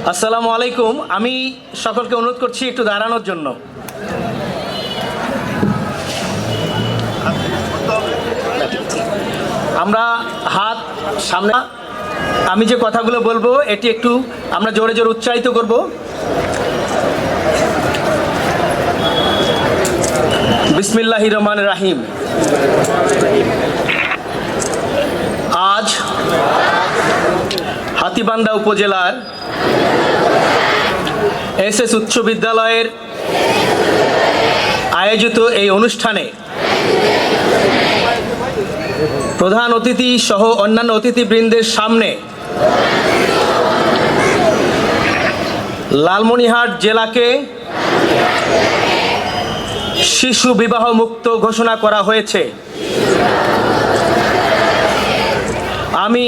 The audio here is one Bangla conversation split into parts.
আসসালামু আলাইকুম। আমি সকলকে অনুরোধ করছি একটু দাঁড়ানোর জন্য। আমরা হাত সামনে, আমি যে কথাগুলো বলবো এটি একটু আমরা জোরে জোরে উচ্চারিত করব। বিসমিল্লাহির রহমানির রহিম। আজ হাতীবান্ধা উপজেলার এসএস উচ্চ বিদ্যালয়ের আয়োজিত এই অনুষ্ঠানে প্রধান অতিথি সহ অন্যান্য অতিথিবৃন্দের সামনে লালমনিরহাট জেলাকে শিশু বিবাহ মুক্ত ঘোষণা করা হয়েছে। আমি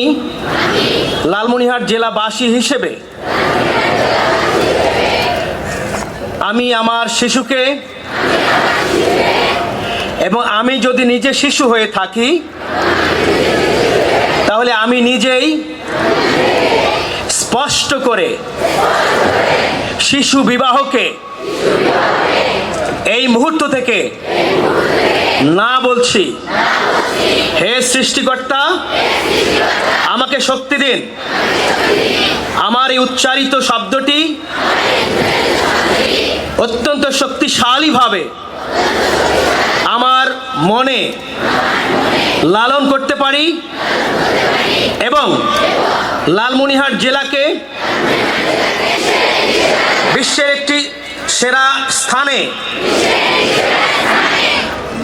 লালমনিরহাট জেলাবাসী হিসেবে আমি আমার শিশুকে এবং আমি যদি নিজে শিশু হয়ে থাকি তাহলে আমি নিজেই স্পষ্ট করে শিশু বিবাহকে এই মুহূর্ত থেকে না বলছি। হে সৃষ্টিকর্তা, আমাকে শক্তি দিন আমার এই উচ্চারিত শব্দটি অত্যন্ত শক্তিশালীভাবে আমার মনে লালন করতে পারি এবং লালমনিরহাট জেলাকে বিশ্বের একটি সেরা স্থানে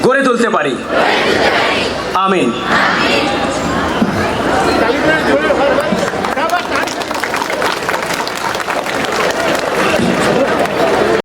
গড়ে তুলতে পারি। আমিন।